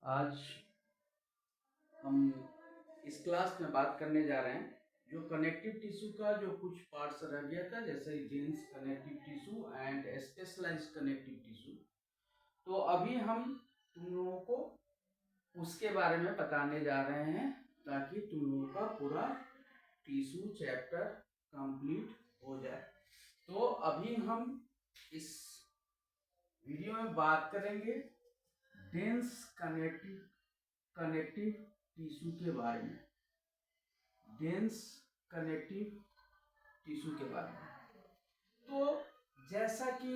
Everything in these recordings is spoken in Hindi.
आज हम इस क्लास में बात करने जा रहे हैं जो कनेक्टिव टिश्यू का जो कुछ पार्ट्स रह गया था, जैसे dense connective tissue and specialised connective tissue. तो अभी हम तुम लोगों को उसके बारे में बताने जा रहे हैं ताकि तुम लोगों का पूरा टिश्यू चैप्टर कंप्लीट हो जाए। तो अभी हम इस वीडियो में बात करेंगे डेंस कनेक्टिव टिश्यू के बारे में, डेंस कनेक्टिव टिश्यू के बारे में। तो जैसा कि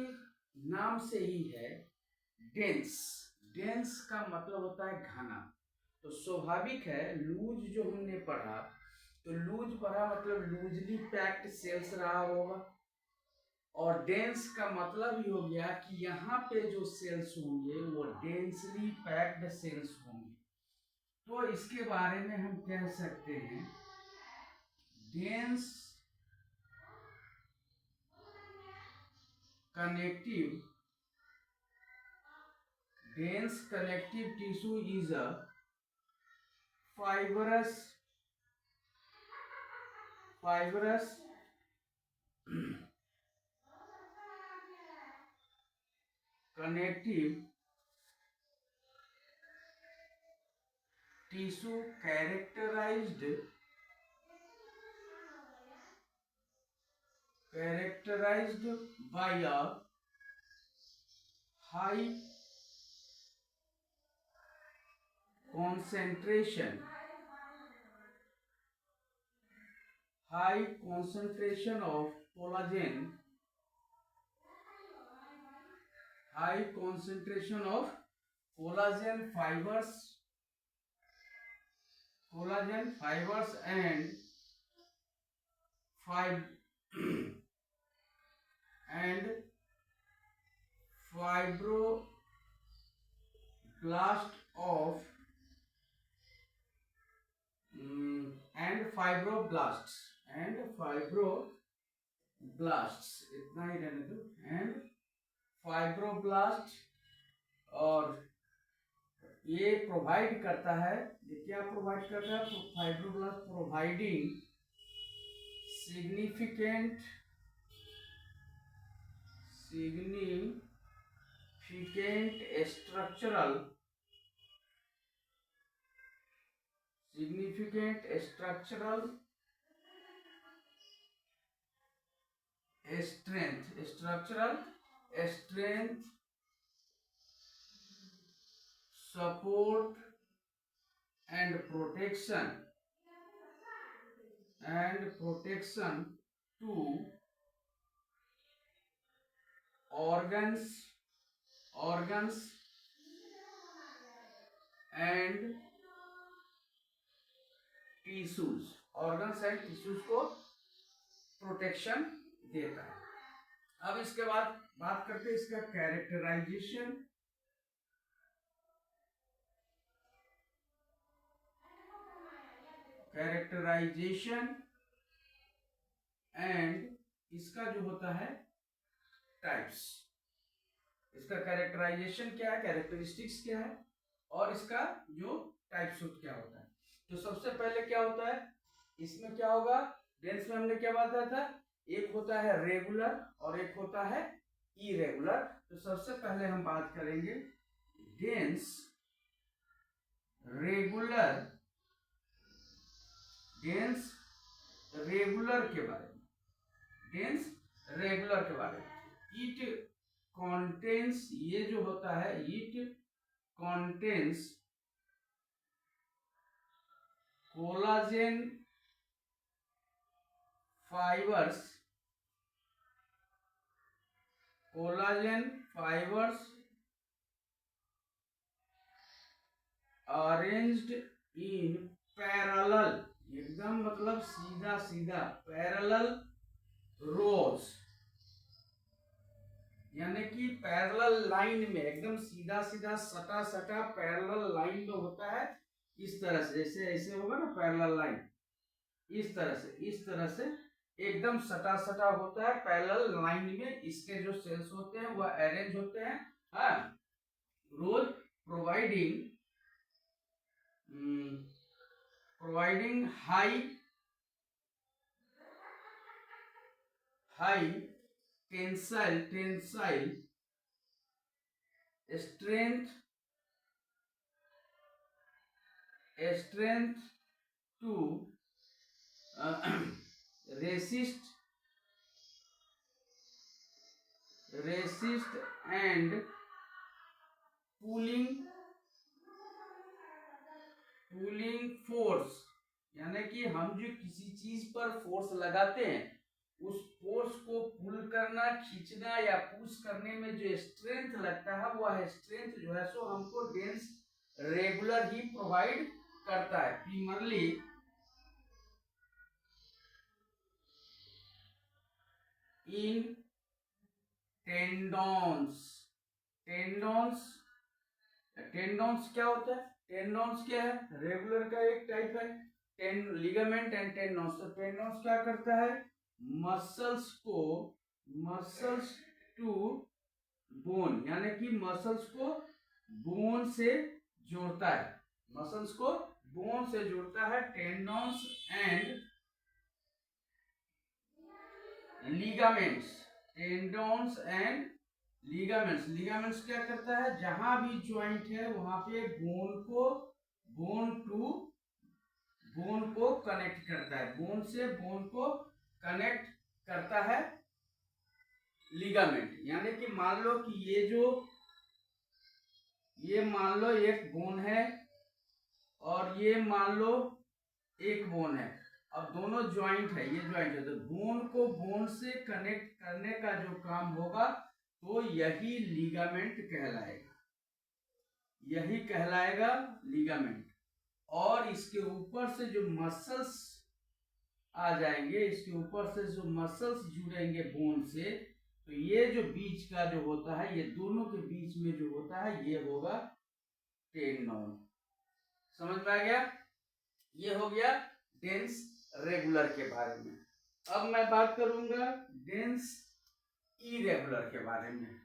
नाम से ही है, डेंस डेंस का मतलब होता है घना। तो स्वाभाविक है, लूज जो हमने पढ़ा, तो लूज पढ़ा मतलब लूजली पैक्ड सेल्स रहा होगा, और डेंस का मतलब ही हो गया कि यहाँ पे जो सेल्स होंगे वो डेंसली पैक्ड सेल्स होंगे। तो इसके बारे में हम कह सकते हैं dense connective tissue is a fibrous connective tissue characterized by a high concentration of collagen, collagen fibers and fibroblast of fibroblasts इतना ही रहने दो, एंड फाइब्रोब्लास्ट। और ये प्रोवाइड करता है, ये क्या प्रोवाइड करता है? तो fibroblast providing significant structural strength, support and protection to organs and tissues को प्रोटेक्शन देता है। अब इसके बाद बात करते हैं इसका कैरेक्टराइजेशन एंड इसका जो होता है टाइप्स। इसका कैरेक्टराइजेशन क्या है, कैरेक्टरिस्टिक्स क्या है, और इसका जो टाइप्स क्या होता है। तो सबसे पहले क्या होता है, इसमें क्या होगा, डेंस में हमने क्या बताया था, एक होता है रेगुलर और एक होता है इरेगुलर। तो सबसे पहले हम बात करेंगे डेंस रेगुलर के बारे में। इट कंटेन्स, ये जो होता है, it contains collagen fibres arranged in parallel, एकदम मतलब सीधा पैरेलल रोज, यानी कि पैरेलल लाइन में, एकदम सीधा सटा पैरेलल लाइन में होता है। इस तरह से, जैसे ऐसे होगा ना पैरेलल लाइन, इस तरह से एकदम सटा होता है पैरेलल लाइन में। इसके जो सेल्स होते हैं वह अरेंज होते हैं rows, providing providing high tensile strength to resist and pulling force, यानी कि हम जो किसी चीज पर फोर्स लगाते हैं उस फोर्स को पुल करना, खींचना या पुश करने में जो स्ट्रेंथ लगता है वह स्ट्रेंथ जो है सो हमको डेंस रेगुलर ही प्रोवाइड करता है। प्राइमरली इन टेंडोन्स क्या होता है? टेंडोन्स क्या है? रेगुलर का एक टाइप है। Ligament and टेंडोन्स। तो टेंडोन्स क्या करता है? मसल्स टू बोन, यानी कि मसल्स को बोन से जोड़ता है, टेंडोन्स एंड लिगामेंट्स क्या करता है? जहां भी ज्वाइंट है वहां पे बोन को कनेक्ट करता है, बोन से बोन को कनेक्ट करता है लिगामेंट। यानी कि मान लो कि ये मान लो एक बोन है और ये मान लो एक बोन है। अब दोनों ज्वाइंट है, ये ज्वाइंट है, तो बोन को बोन से कनेक्ट करने का जो काम होगा तो यही लिगामेंट कहलाएगा, और इसके ऊपर से जो मसल्स आ जाएंगे, इसके ऊपर से जो मसल्स जुड़ेंगे बोन से, तो ये जो बीच का जो होता है, ये दोनों के बीच में जो होता है ये होगा टेंडोन। समझ में आ गया? ये हो गया डेंस रेगुलर के बारे में। अब मैं बात करूंगा डेंस इरेगुलर के बारे में।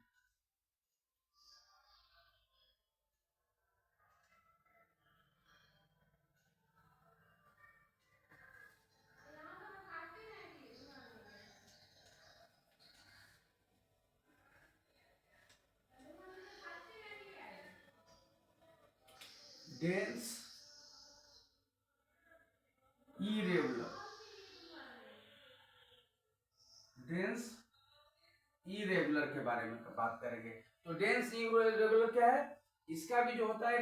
डेंस इरेगुलर के बारे में बात करेंगे। तो डेंस इरेगुलर क्या है? इसका भी जो होता है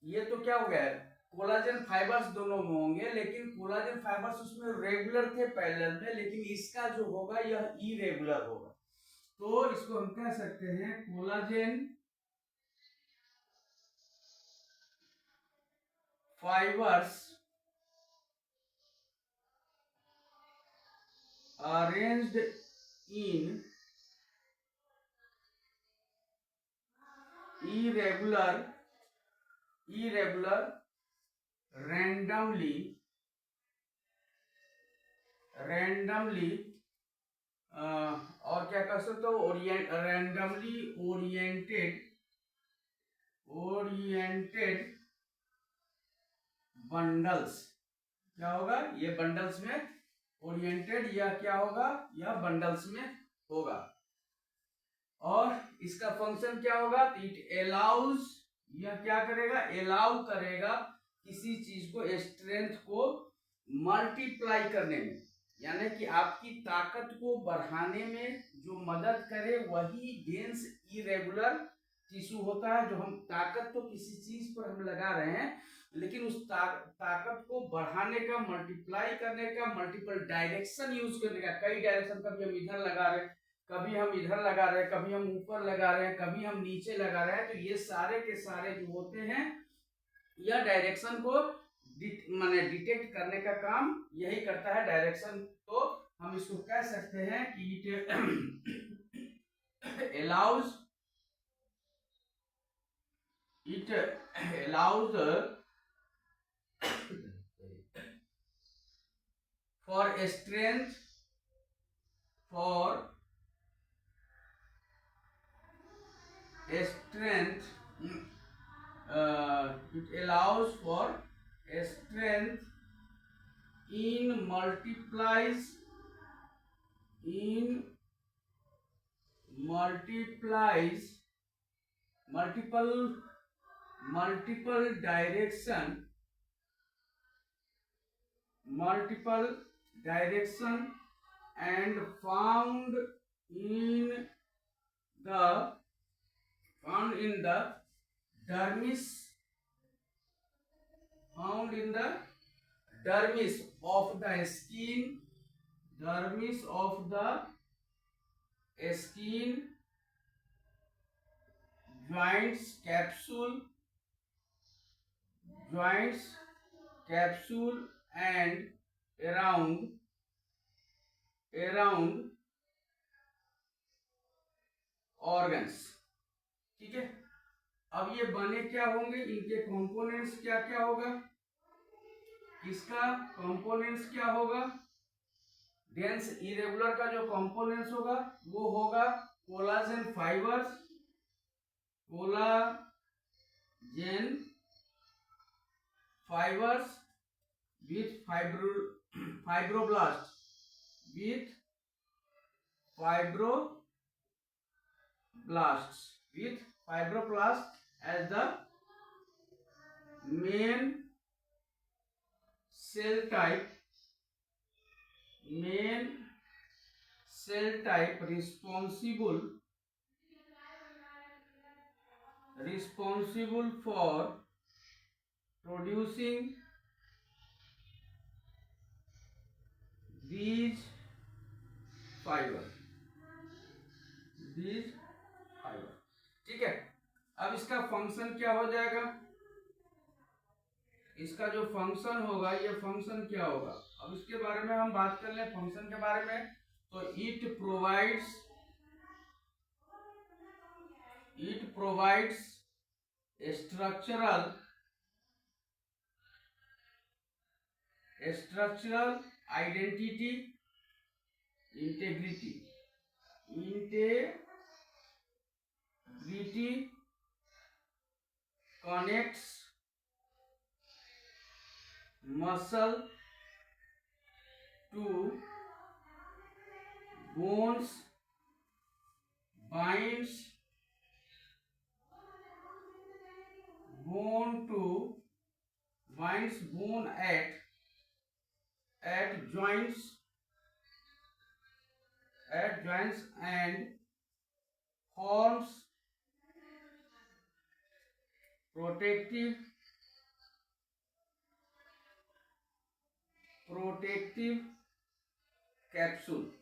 ये तो क्या हो गया है, कोलाजन फाइबर्स दोनों में होंगे, लेकिन कोलाजन फाइबर्स उसमें रेगुलर थे पैरेलल में, लेकिन इसका जो होगा यह इरेगुलर होगा। तो इसको हम कह सकते हैं collagen fibres arranged in irregular randomly और क्या कर सकते हो, randomly oriented बंडल्स। क्या होगा? ये बंडल्स में ओरिएंटेड, या क्या होगा, या बंडल्स में होगा। और इसका फंक्शन क्या होगा? इट अलाउज, यह क्या करेगा? अलाउ करेगा किसी चीज को, स्ट्रेंथ को मल्टीप्लाई करने में, यानी कि आपकी ताकत को बढ़ाने में जो मदद करे वही डेंस इरेगुलर टिश्यू होता है। जो हम ताकत तो किसी चीज पर हम लगा रहे हैं, लेकिन उस ताकत को बढ़ाने का, मल्टीप्लाई करने का, मल्टीपल डायरेक्शन यूज करने का, कई डायरेक्शन, कभी हम इधर लगा रहे हैं, कभी हम इधर लगा रहे हैं, कभी हम ऊपर लगा रहे हैं, कभी हम नीचे लगा रहे हैं, तो ये सारे के सारे जो होते हैं यह डायरेक्शन को माने डिटेक्ट करने का काम यही करता है, डायरेक्शन। तो हम इसको कह सकते हैं कि it allows for strength it allows for a strength in multiplies in multiplies multiple direction and found in the dermis of the skin, joints capsule and around organs। ठीक है, अब ये बने क्या होंगे, इनके कंपोनेंट्स क्या क्या होगा, इसका कंपोनेंट्स क्या होगा, डेंस इरेगुलर का जो कंपोनेंट्स होगा वो होगा collagen fibres with fibroblasts as the main cell type responsible for producing these fibers। ठीक है, अब इसका फंक्शन क्या हो जाएगा, इसका जो फंक्शन होगा ये फंक्शन क्या होगा, अब इसके बारे में हम बात कर लें फंक्शन के बारे में। तो it provides structural identity, integrity, connects muscle to bones, binds bone at joints and forms protective capsules।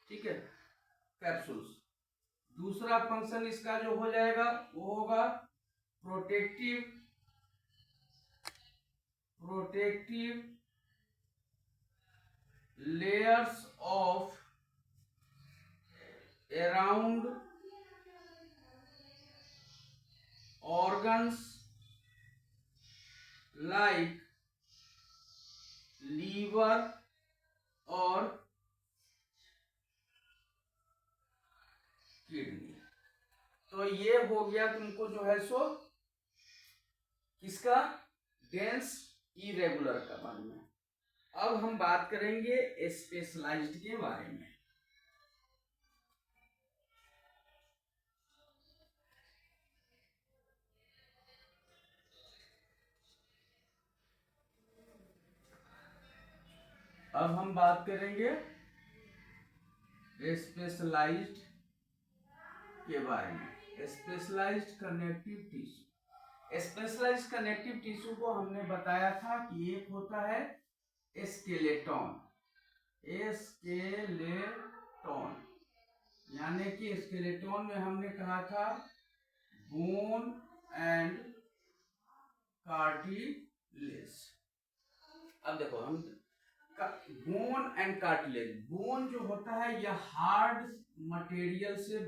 ठीक है, कैप्सूल्स। दूसरा फंक्शन इसका जो हो जाएगा वो होगा protective layers of around organs like liver और किडनी। तो ये हो गया तुमको जो है सो किसका, डेंस इरेगुलर का बारे में। अब हम बात करेंगे स्पेशलाइज्ड के बारे में। अब हम बात करेंगे स्पेशलाइज्ड के बारे में। Specialised connective tissue, specialised connective tissue को हमने बताया था कि एक होता है स्केलेटन, यानी कि स्केलेटन में हमने कहा था बोन एंड कार्टिलेज। अब देखो हम बोन एंड कार्टिलेज, बोन जो होता है यह हार्ड मटेरियल से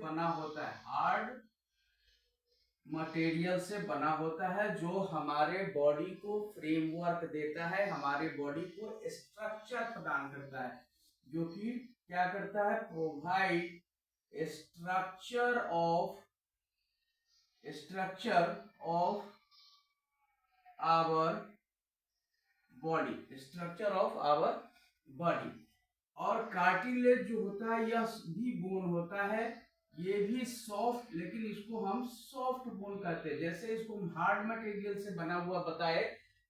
बना होता है, जो हमारे बॉडी को फ्रेमवर्क देता है, हमारे बॉडी को स्ट्रक्चर प्रदान करता है, जो कि क्या करता है, provide structure of our body. और कार्टिलेज जो होता है यह भी बोन होता है, ये भी सॉफ्ट, लेकिन इसको हम सॉफ्ट बोन कहते हैं। जैसे इसको हम हार्ड मटेरियल से बना हुआ बताए,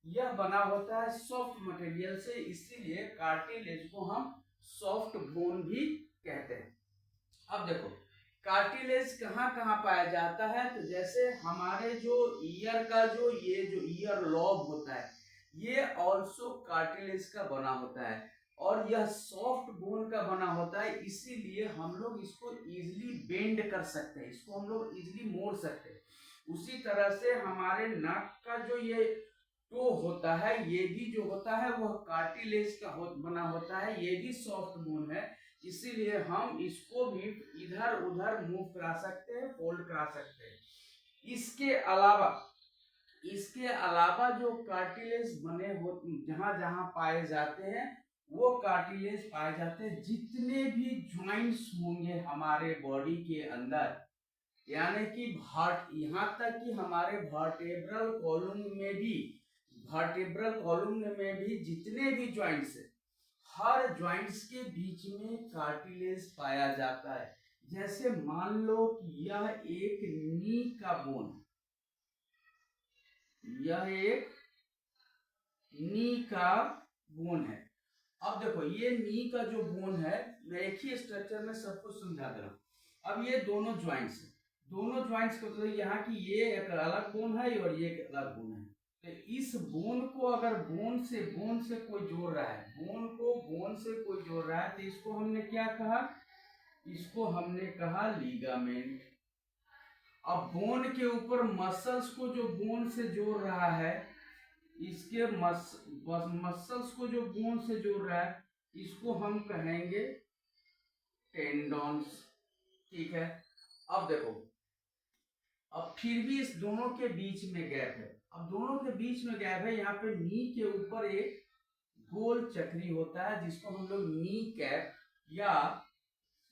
यह बना होता है सॉफ्ट मटेरियल से, इसीलिए कार्टिलेज को हम सॉफ्ट बोन भी कहते हैं। अब देखो कार्टिलेज कहाँ कहाँ पाया जाता है, तो जैसे हमारे जो ईयर का जो ईयर लॉब होता है, ये ऑल्सो कार्टिलेज का बना होता है, और यह सॉफ्ट बोन का बना होता है, इसीलिए हम लोग इसको इजीली बेंड कर सकते हैं, इसको हम लोग इजीली मोड़ सकते हैं। उसी तरह से हमारे नाक का जो ये टो होता है, ये भी जो होता है वह कार्टिलेज का बना होता है, ये भी सॉफ्ट बोन है, इसीलिए हम इसको भी इधर उधर मूव करा सकते हैं, फोल्ड करा सकते हैं। इसके अलावा जो कार्टिलेज बने हो जहां जहां पाए जाते हैं, वो कार्टिलेज पाए जाते हैं जितने भी ज्वाइंट्स होंगे हमारे बॉडी के अंदर, यानी कि यहाँ तक कि हमारे वर्टेब्रल कॉलम में भी जितने भी ज्वाइंट्स है, हर ज्वाइंट्स के बीच में कार्टिलेज पाया जाता है। जैसे मान लो कि यह एक नी का बोन, यह एक नी का बोन है। अब देखो ये नी का जो बोन है, मैं एक ही स्ट्रक्चर में सब कुछ समझा दे रहा हूं। अब ये दोनों ज्वाइंट्स है, दोनों ज्वाइंट्स को, तो यहाँ की ये एक अलग बोन है और ये एक अलग बोन है। तो इस बोन को अगर बोन से कोई जोड़ रहा है, बोन को बोन से कोई जोड़ रहा है, तो इसको हमने क्या कहा, इसको हमने कहा लीगामेंट। अब बोन के ऊपर मसल्स को जो बोन से जोड़ रहा है, इसके मसल्स को जो बोन से जोड़ रहा है, इसको हम कहेंगे टेंडॉन्स। ठीक है। अब देखो, अब फिर भी इस दोनों के बीच में गैप है। अब दोनों के बीच में गैप है, यहाँ पे नी के ऊपर एक गोल चक्री होता है जिसको हम लोग नी कैप, या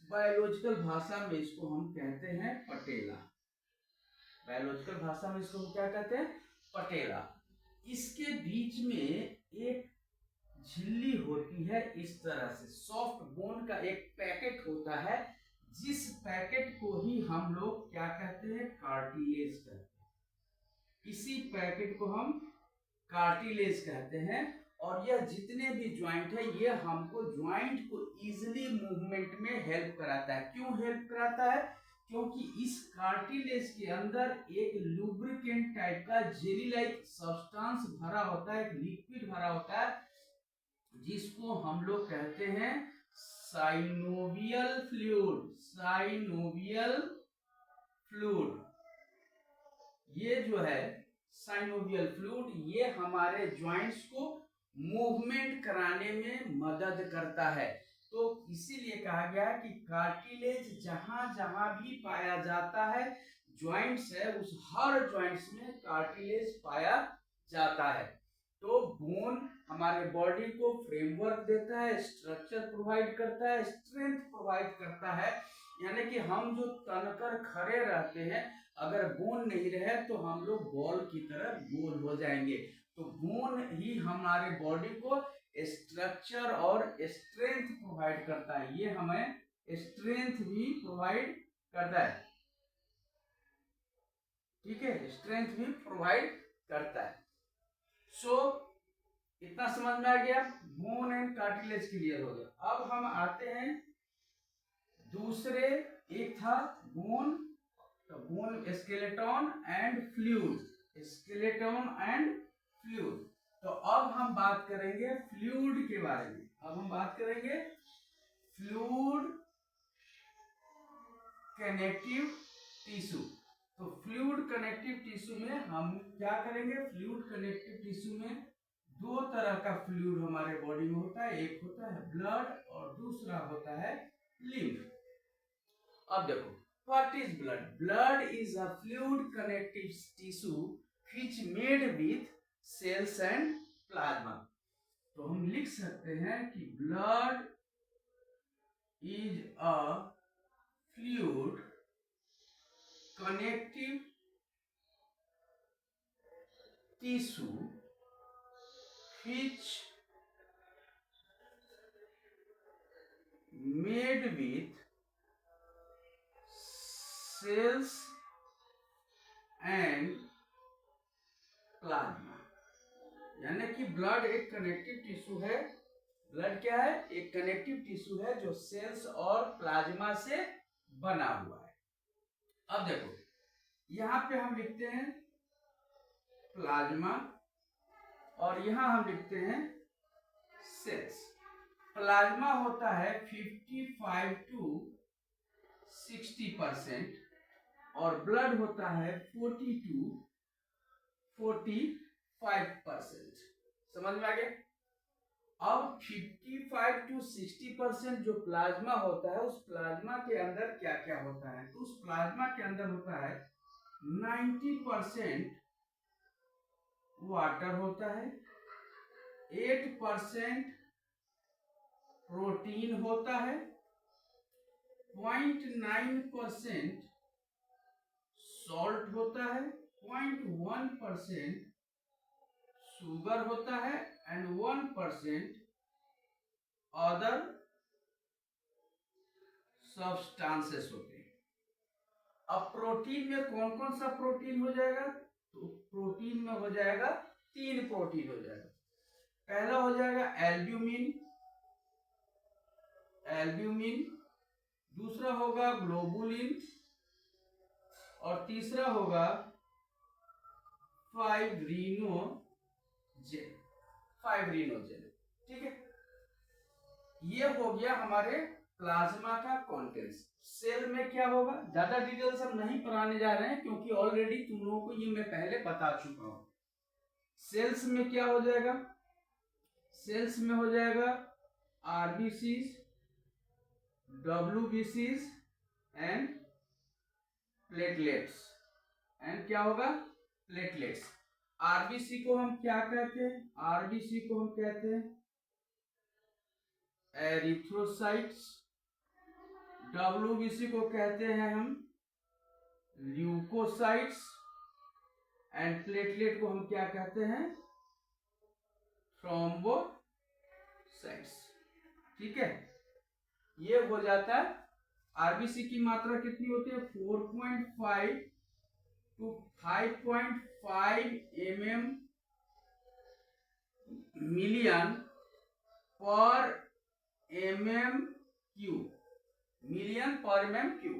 बायोलॉजिकल भाषा में इसको हम कहते हैं पटेला। बायोलॉजिकल भाषा में इसको हम क्या कहते हैं, पटेला। इसके बीच में एक झिल्ली होती है, इस तरह से सॉफ्ट बोन का एक पैकेट होता है, जिस पैकेट को ही हम लोग क्या कहते हैं, कार्टिलेज कहते हैं। इसी पैकेट को हम कार्टिलेज कहते हैं। और यह जितने भी ज्वाइंट है, ये हमको ज्वाइंट को इजीली मूवमेंट में हेल्प कराता है। क्यों हेल्प कराता है, क्योंकि इस कार्टिलेज के अंदर एक लुब्रिकेंट टाइप का जेली लाइक सब्सटेंस भरा होता है, एक लिक्विड भरा होता है, जिसको हम लोग कहते हैं साइनोवियल फ्लूइड। ये जो है साइनोवियल फ्लूइड, ये हमारे ज्वाइंट्स को मूवमेंट कराने में मदद करता है। तो इसीलिए कहा गया है कि कार्टिलेज जहां जहां भी पाया जाता है, ज्वाइंट्स है, उस हर ज्वाइंट्स में कार्टिलेज पाया जाता है। तो बोन हमारे बॉडी को फ्रेमवर्क देता है, स्ट्रक्चर प्रोवाइड करता है, स्ट्रेंथ प्रोवाइड करता है। यानी कि हम जो तनकर खड़े रहते हैं, अगर बोन नहीं रहे तो हम लोग बॉल की तरह गोल हो जाएंगे। तो बोन ही हमारे बॉडी को स्ट्रक्चर और स्ट्रेंथ प्रोवाइड करता है, ये हमें स्ट्रेंथ भी प्रोवाइड करता है। ठीक है, स्ट्रेंथ भी प्रोवाइड करता है। सो इतना समझ में आ गया, बोन एंड कार्टिलेज क्लियर हो गया। अब हम आते हैं दूसरे, एक था बोन, तो बोन स्केलेटन एंड फ्लूइड। तो अब हम बात करेंगे फ्लूइड के बारे में। अब हम बात करेंगे फ्लूइड कनेक्टिव टिश्यू। तो फ्लूइड कनेक्टिव टिश्यू में हम क्या करेंगे, फ्लूइड कनेक्टिव टिश्यू में दो तरह का फ्लूइड हमारे बॉडी में होता है, एक होता है ब्लड और दूसरा होता है लिम्फ। अब देखो, what is blood? Blood is a fluid connective tissue which made with cells and plasma. तो हम लिख सकते हैं कि blood is a fluid connective tissue which made with cells and plasma. यानी कि ब्लड एक कनेक्टिव टिश्यू है। ब्लड क्या है? एक कनेक्टिव टिश्यू है जो सेल्स और प्लाज्मा से बना हुआ है। अब देखो यहां पे हम लिखते हैं प्लाज्मा और यहां हम लिखते हैं सेल्स। प्लाज्मा होता है 55 to 60% और ब्लड होता है 40 to 45%। समझ में आ गया? अब 55 to 60% जो प्लाज्मा होता है, उस प्लाज्मा के अंदर क्या क्या होता है? तो उस प्लाज्मा के अंदर होता है 90% वाटर होता है, 8% प्रोटीन होता है, 0.9% सॉल्ट होता है, 0.1% शुगर होता है एंड 1% अदर सब्सटेंसेस होते हैं। अब प्रोटीन में कौन कौन सा प्रोटीन हो जाएगा? तो प्रोटीन में हो जाएगा 3 प्रोटीन हो जाएगा। पहला हो जाएगा एल्ब्यूमिन, दूसरा होगा ग्लोबुलिन और तीसरा होगा फाइब्रिनोजेन। ठीक है, ये हो गया हमारे प्लाज्मा का कंटेंट्स। सेल में क्या होगा ज्यादा डिटेल्स हम नहीं पढ़ाने जा रहे हैं क्योंकि ऑलरेडी तुम लोगों को ये मैं पहले बता चुका हूं। सेल्स में क्या हो जाएगा? सेल्स में हो जाएगा आरबीसीज, डब्ल्यूबीसीज एंड प्लेटलेट्स। एंड क्या होगा? प्लेटलेट्स। आरबीसी को हम क्या कहते हैं? आरबीसी को हम कहते हैं एरिथ्रोसाइट्स, डब्ल्यूबीसी को कहते हैं हम ल्यूकोसाइट्स एंड प्लेटलेट को हम क्या कहते हैं? थ्रोम्बोसाइट्स। ठीक है, ये हो जाता है। आरबीसी की मात्रा कितनी होती है? 4.5 to 5.5 मिलियन पर मिलियन पर mm³।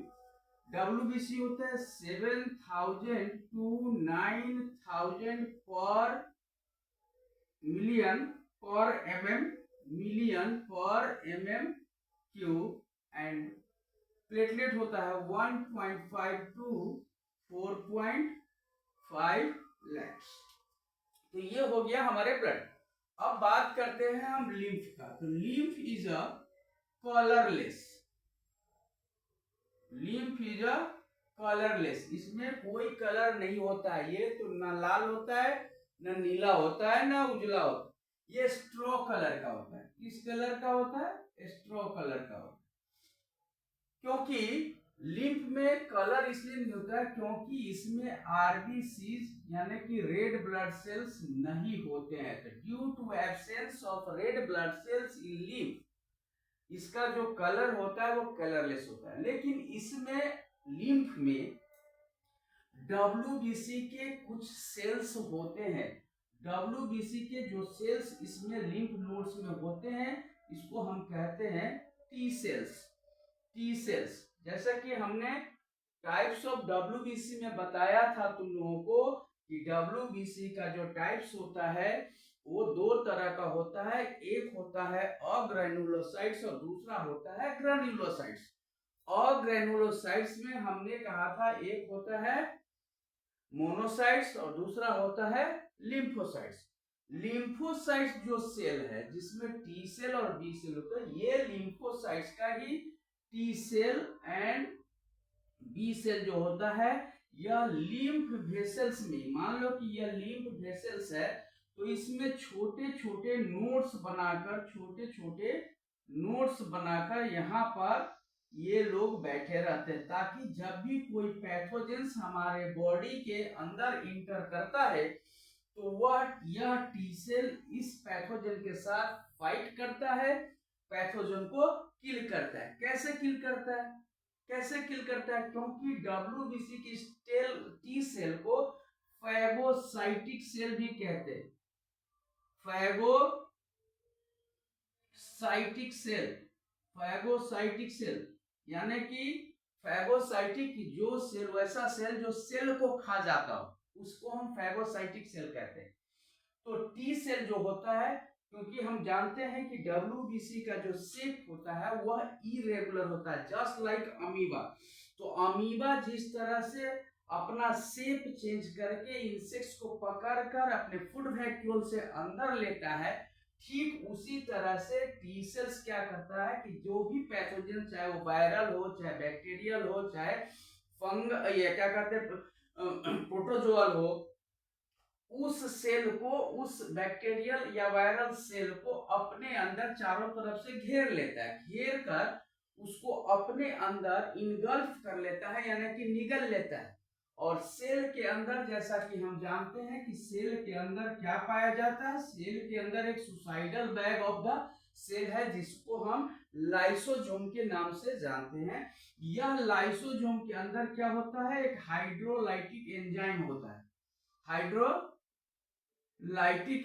डब्ल्यूबीसी होता है 7,000 to 9,000 पर मिलियन पर mm³ एंड प्लेटलेट होता है 1.5 to 4.5 lakhs। तो ये हो गया हमारे ब्लड। अब बात करते हैं हम लिम्फ का। तो lymph is a colourless. Lymph is a colourless, इसमें कोई कलर नहीं होता है। ये तो ना लाल होता है, ना नीला होता है, ना उजला होता है। ये स्ट्रॉ कलर का होता है। किस कलर का होता है? स्ट्रॉ कलर का होता है। क्योंकि लिम्फ में कलर इसलिए नहीं होता है क्योंकि इसमें आरबीसीज यानी कि रेड ब्लड सेल्स नहीं होते हैं। तो due to absence of red blood cells in lymph, इसका जो कलर होता है वो कलरलेस होता है। लेकिन इसमें लिम्फ में डब्ल्यूबीसी के कुछ सेल्स होते हैं। डब्ल्यूबीसी के जो सेल्स इसमें लिम्फ नोड्स में होते हैं, इसको हम कहते हैं टी सेल्स। टी सेल्स, जैसा कि हमने टाइप्स ऑफ डब्ल्यूबीसी में बताया था तुम लोगों को कि डब्ल्यूबीसी का जो टाइप्स होता है वो 2 तरह का होता है। एक होता है अग्रेनुलोसाइट्स और दूसरा होता है ग्रेन्युलोसाइट्स। अग्रेनुलोसाइट्स में हमने कहा था एक होता है मोनोसाइट्स और दूसरा होता है लिम्फोसाइट्स। लिम्फोसाइट्स जो सेल है जिसमें टी सेल और बी सेल होता है, ये लिम्फोसाइट्स का ही T cell and B cell जो होता है, यह लिम्फ वेसल्स में, मान लो कि यह लिम्फ वेसल्स है तो इसमें छोटे छोटे नोड्स बनाकर यहाँ पर ये लोग बैठे रहते हैं, ताकि जब भी कोई पैथोजेंस हमारे बॉडी के अंदर इंटर करता है तो यह टी सेल इस पैथोजन के साथ फाइट करता है, पैथोजन को किल करता है। कैसे किल करता है? क्योंकि डब्ल्यूबीसी की टी सेल को फैगोसाइटिक सेल भी कहते हैं। फैगोसाइटिक सेल यानी कि फैगोसाइटिक जो सेल, वैसा सेल जो सेल को खा जाता हो, उसको हम फैगोसाइटिक सेल कहते हैं। तो टी सेल जो होता है, क्योंकि हम जानते हैं कि डब्ल्यूबीसी का जो शेप होता है वह इरेगुलर होता है, जस्ट लाइक अमीबा। तो अमीबा जिस तरह से अपना शेप चेंज करके इंसेक्ट्स को पकड़कर अपने फूड वैक्यूल से अंदर लेता है, ठीक उसी तरह से टी सेल्स क्या करता है कि जो भी पैथोजन, चाहे वो वायरल हो, चाहे बैक्टीरियल हो, चाहे ये क्या कहते हैं प्रोटोजोअल हो, उस सेल को, उस बैक्टीरियल या वायरल सेल को अपने अंदर चारों तरफ से घेर लेता है। घेर कर उसको अपने अंदर इनगल्फ कर लेता है, यानी कि निगल लेता है। और सेल के अंदर, जैसा कि हम जानते हैं कि सेल के अंदर क्या पाया जाता है, सेल के अंदर एक suicidal bag of the cell है, जिसको हम लाइसोसोम के नाम से जानते हैं। यह लाइसोसोम के अंदर क्या होता है, एक हाइड्रोलाइटिक एंजाइम होता है। हाइड्रोलाइटिक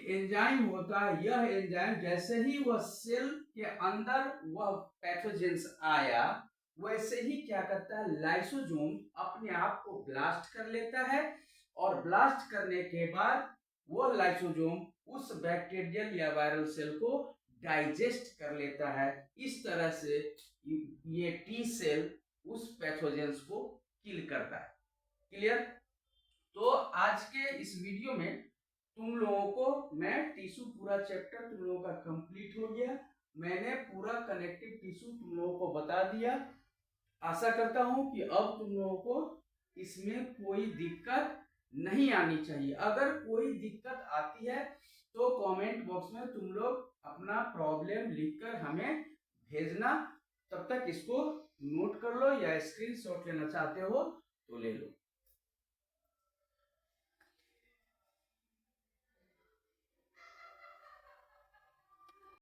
एंजाइम होता है। यह एंजाइम जैसे ही वह सेल के अंदर वह पैथोजेंस आया, वैसे ही क्या करता है, लाइसोसोम अपने आप को ब्लास्ट कर लेता है, और ब्लास्ट करने के बाद वह लाइसोसोम उस बैक्टीरियल या वायरल सेल को डाइजेस्ट कर लेता है। इस तरह से ये टी सेल उस पैथोजेंस को किल करता है। क्लियर? तो आज के इस वीडियो में तुम लोगों को मैं टिश्यू पूरा चैप्टर तुम लोगों का कंप्लीट हो गया। मैंने पूरा कनेक्टिव टिश्यू तुम लोगों को बता दिया। आशा करता हूं कि अब तुम लोगों को इसमें कोई दिक्कत नहीं आनी चाहिए। अगर कोई दिक्कत आती है तो कमेंट बॉक्स में तुम लोग अपना प्रॉब्लम लिखकर हमें भेजना। तब तक इसको नोट कर लो, या स्क्रीनशॉट लेना चाहते हो तो ले लो।